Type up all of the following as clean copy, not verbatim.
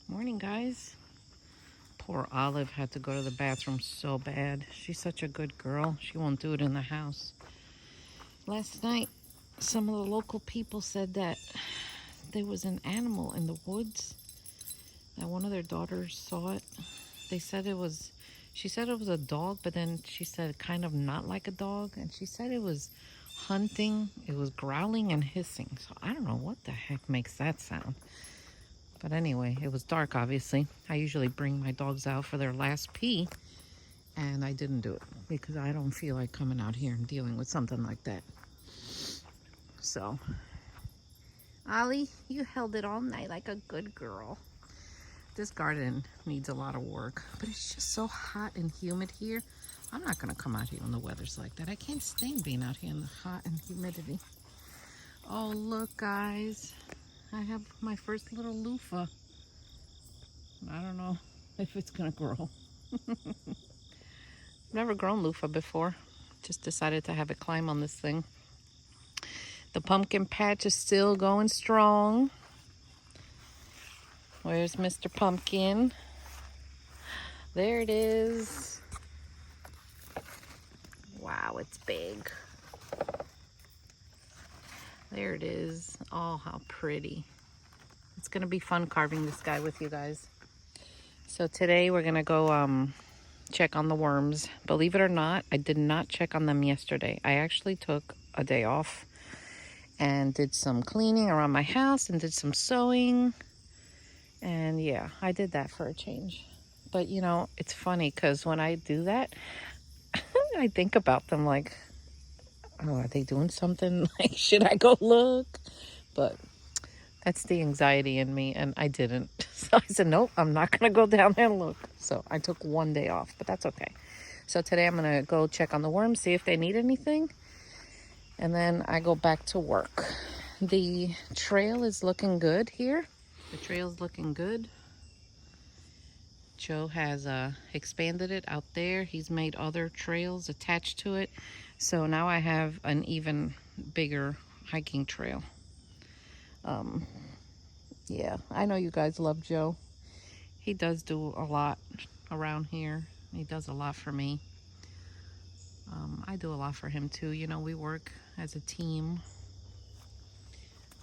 Morning, guys. Poor Olive had to go to the bathroom so bad. She's such a good girl. She won't do it in the house. Last night, some of the local people said that there was an animal in the woods, that one of their daughters saw it. She said it was a dog, but then she said kind of not like a dog. And she said it was hunting. It was growling and hissing. So I don't know what the heck makes that sound. But anyway, it was dark, obviously. I usually bring my dogs out for their last pee, and I didn't do it because I don't feel like coming out here and dealing with something like that. So, Ollie, you held it all night like a good girl. This garden needs a lot of work, but it's just so hot and humid here. I'm not going to come out here when the weather's like that. I can't stand being out here in the hot and humidity. Oh, look, guys. I have my first little loofah. I don't know if it's gonna grow. Never grown loofah before. Just decided to have it climb on this thing. The pumpkin patch is still going strong. Where's Mr. Pumpkin? There it is. Wow, it's big. There it is. Oh, how pretty. It's gonna be fun carving this guy with you guys. So today we're gonna go check on the worms. Believe it or not, I did not check on them yesterday. I actually took a day off and did some cleaning around my house and did some sewing. And yeah, I did that for a change. But you know, it's funny because when I do that, I think about them like, oh, are they doing something? Like, should I go look? But that's the anxiety in me, and I didn't. So I said, nope, I'm not going to go down there and look. So I took one day off, but that's okay. So today I'm going to go check on the worms, see if they need anything, and then I go back to work. The trail is looking good here. The trail's looking good. Joe has expanded it out there. He's made other trails attached to it. So now I have an even bigger hiking trail. Yeah, I know you guys love Joe. He does do a lot around here. He does a lot for me. I do a lot for him too. You know, we work as a team.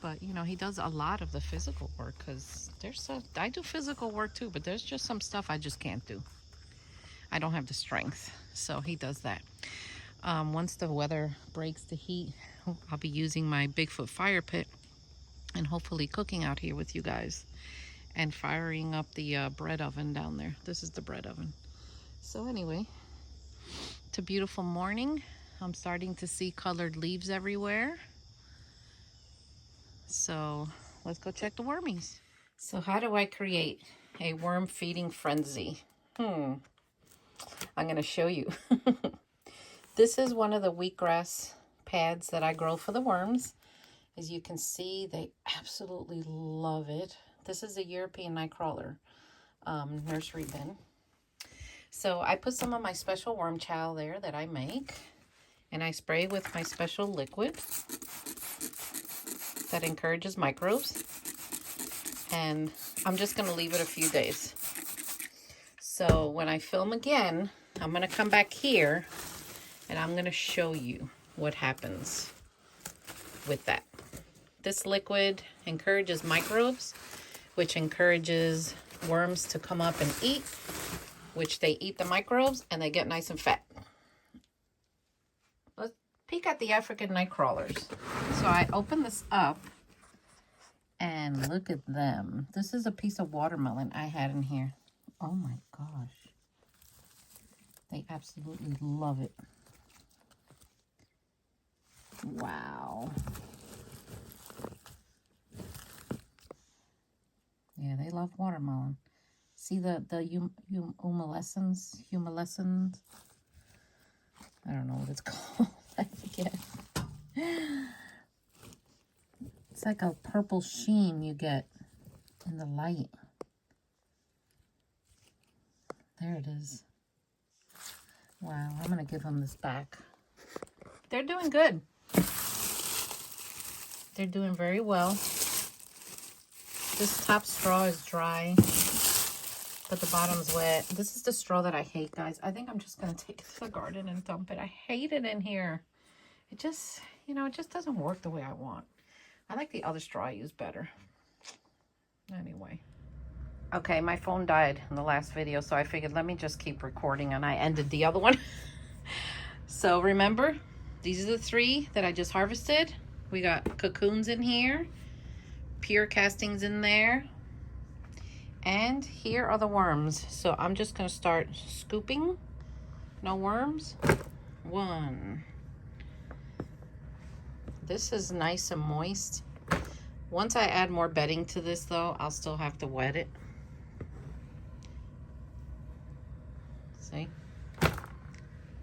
But, you know, he does a lot of the physical work because I do physical work too, but there's just some stuff I just can't do. I don't have the strength. So he does that. Once the weather breaks the heat, I'll be using my Bigfoot fire pit and hopefully cooking out here with you guys and firing up the bread oven down there. This is the bread oven. So anyway, it's a beautiful morning. I'm starting to see colored leaves everywhere. So let's go check the wormies. So how do I create a worm feeding frenzy? I'm going to show you. This is one of the wheatgrass pads that I grow for the worms. As you can see, they absolutely love it. This is a European nightcrawler nursery bin. So I put some of my special worm chow there that I make, and I spray with my special liquid that encourages microbes. And I'm just going to leave it a few days. So when I film again, I'm going to come back here and I'm going to show you what happens with that. This liquid encourages microbes, which encourages worms to come up and eat, which they eat the microbes and they get nice and fat. Let's peek at the African night crawlers. So I open this up and look at them. This is a piece of watermelon I had in here. Oh my gosh. They absolutely love it. Wow. Yeah, they love watermelon. See the humulescens? I don't know what it's called. I forget. It's like a purple sheen you get in the light. There it is. Wow, I'm going to give them this back. They're doing good. They're doing very well. This top straw is dry. but the bottom's wet. This is the straw that I hate, guys. I think I'm just going to take it to the garden and dump it. I hate it in here. It just, you know, it just doesn't work the way I want. I like the other straw I use better. Anyway. Okay, my phone died in the last video, so I figured let me just keep recording, and I ended the other one. So remember, these are the 3 that I just harvested. We got cocoons in here, pure castings in there, and here are the worms. So I'm just going to start scooping. No worms. 1. This is nice and moist. Once I add more bedding to this, though, I'll still have to wet it. See?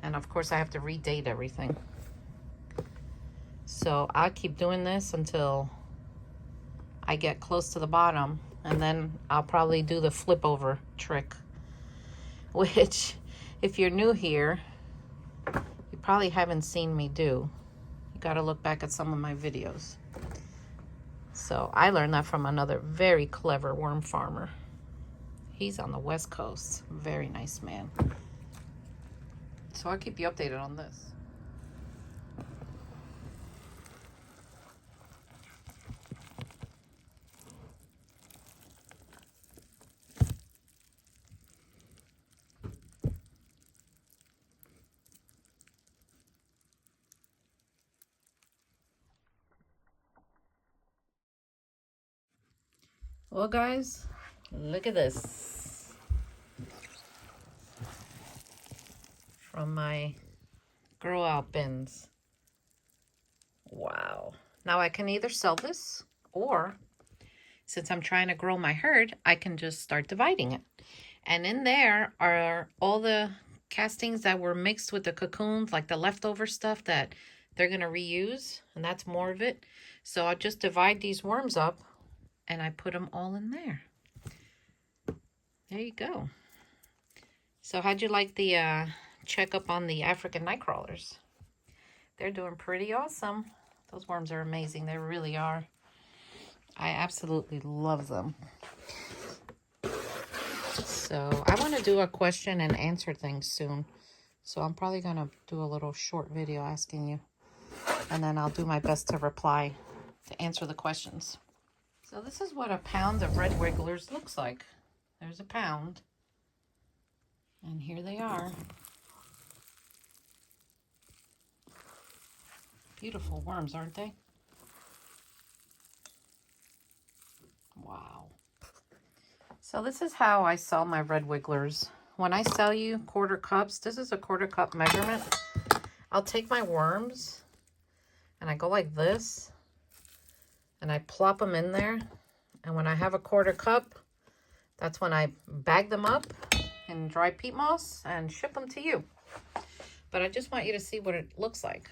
And of course I have to redate everything. So I'll keep doing this until I get close to the bottom, and then I'll probably do the flip over trick, which if you're new here, you probably haven't seen me do. You got to look back at some of my videos. So I learned that from another very clever worm farmer. He's on the West Coast. Very nice man. So I'll keep you updated on this. Well, guys, look at this. From my grow out bins. Wow. Now I can either sell this, or since I'm trying to grow my herd, I can just start dividing it. And in there are all the castings that were mixed with the cocoons, like the leftover stuff that they're going to reuse, and that's more of it. So I'll just divide these worms up, and I put them all in there. There you go. So how'd you like the checkup on the African night crawlers? They're doing pretty awesome. Those worms are amazing. They really are. I absolutely love them. So I want to do a question and answer thing soon. So I'm probably going to do a little short video asking you. And then I'll do my best to reply, to answer the questions. So this is what a pound of red wigglers looks like. There's a pound. And here they are. Beautiful worms, aren't they? Wow. So this is how I sell my red wigglers. When I sell you quarter cups, this is a quarter cup measurement. I'll take my worms and I go like this and I plop them in there. And when I have a quarter cup, that's when I bag them up in dry peat moss and ship them to you. But I just want you to see what it looks like.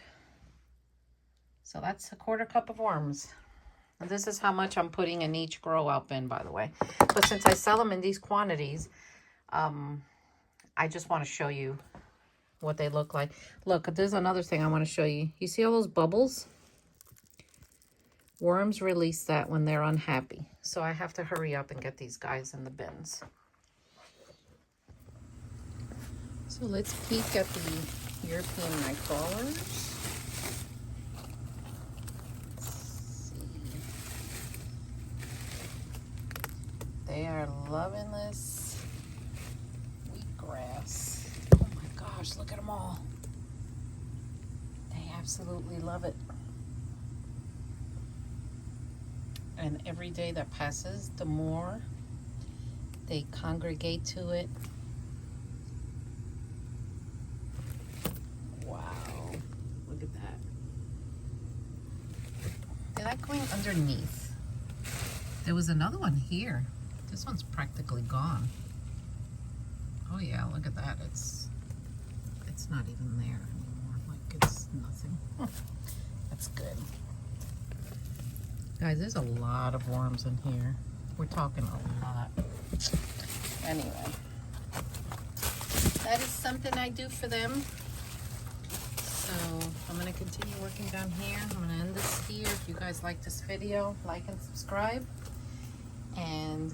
So that's a quarter cup of worms. And this is how much I'm putting in each grow out bin, by the way. But since I sell them in these quantities, I just want to show you what they look like. Look, there's another thing I want to show you. You see all those bubbles? Worms release that when they're unhappy. So I have to hurry up and get these guys in the bins. So let's peek at the European night crawlers. They are loving this wheatgrass. Oh my gosh, look at them all. They absolutely love it. And every day that passes, the more they congregate to it. Wow, look at that. They like going underneath. There was another one here. This one's practically gone. Oh yeah, look at that. It's not even there anymore. Like it's nothing. That's good. Guys, there's a lot of worms in here. We're talking a lot. Anyway, that is something I do for them. So I'm going to continue working down here. I'm going to end this here. If you guys like this video, like and subscribe. And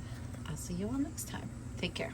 I'll see you all next time. Take care.